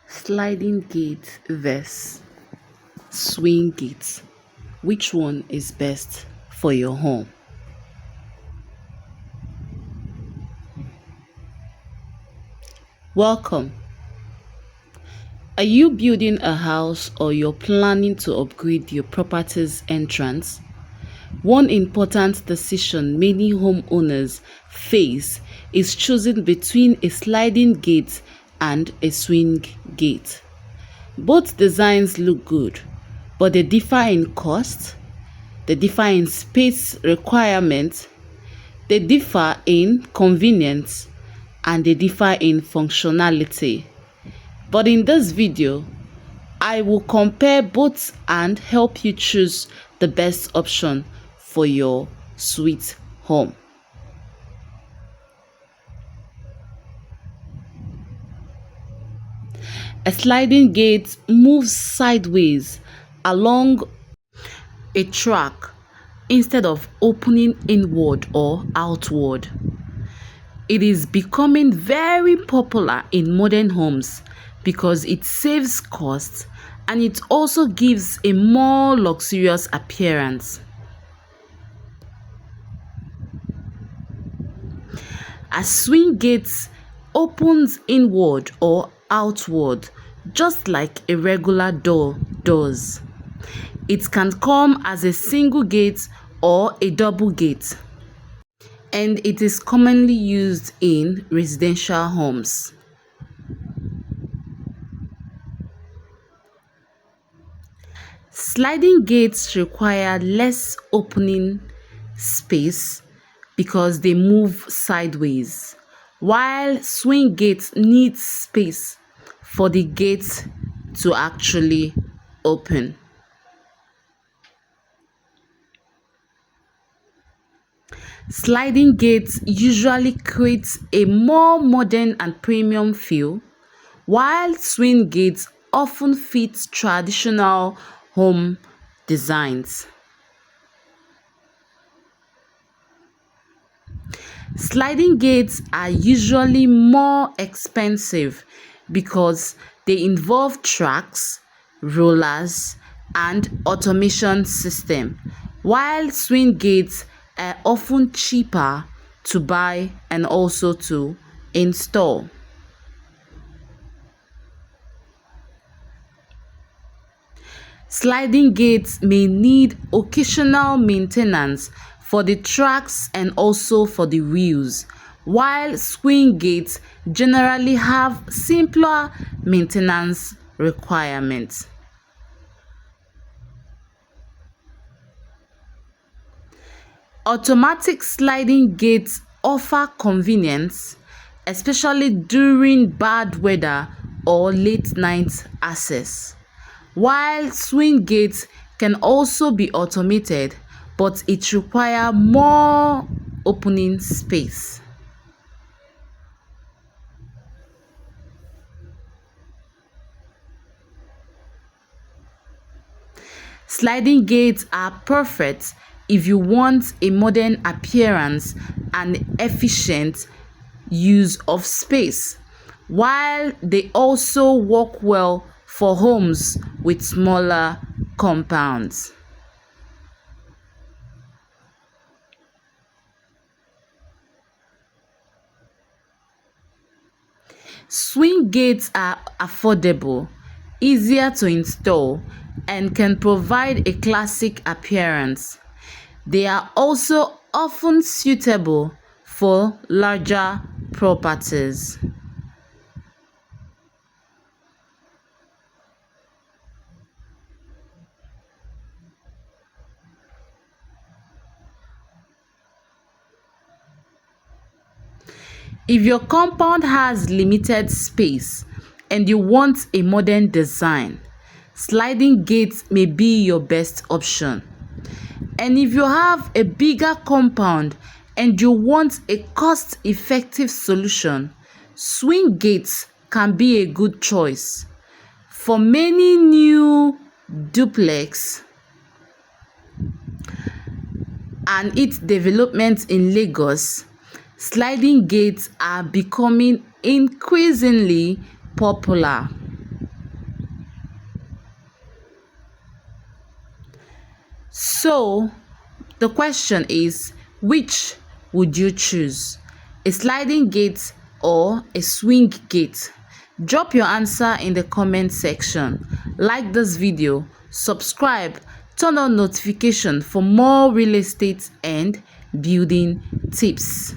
Sliding gate vs swing gate. Which one is best for your home? Welcome. Are you building a house or you're planning to upgrade your property's entrance? One important decision many homeowners face is choosing between a sliding gate and a swing gate. Both designs look good, but they differ in cost, they differ in space requirements, they differ in convenience, and they differ in functionality. But in this video, I will compare both and help you choose the best option for your sweet home. A sliding gate moves sideways along a track instead of opening inward or outward. It is becoming very popular in modern homes because it saves costs and it also gives a more luxurious appearance. A swing gate opens inward or outward just like a regular door does. It can come as a single gate or a double gate, and it is commonly used in residential homes. Sliding gates require less opening space because they move sideways, while swing gates need space for the gate to actually open. Sliding gates usually create a more modern and premium feel, while swing gates often fit traditional home designs. Sliding gates are usually more expensive because they involve tracks, rollers, and automation system, while swing gates are often cheaper to buy and also to install. Sliding gates may need occasional maintenance for the tracks and also for the wheels, while swing gates generally have simpler maintenance requirements. Automatic sliding gates offer convenience, especially during bad weather or late night access, while swing gates can also be automated, but it requires more opening space. Sliding gates are perfect if you want a modern appearance and efficient use of space, while they also work well for homes with smaller compounds. Swing gates are affordable, easier to install, and can provide a classic appearance. They are also often suitable for larger properties. If your compound has limited space and you want a modern design, sliding gates may be your best option. And if you have a bigger compound and you want a cost-effective solution, swing gates can be a good choice. For many new duplex and its development in Lagos, sliding gates are becoming increasingly popular. So, the question is, which would you choose? A sliding gate or a swing gate? Drop your answer in the comment section. Like this video, subscribe, turn on notification for more real estate and building tips.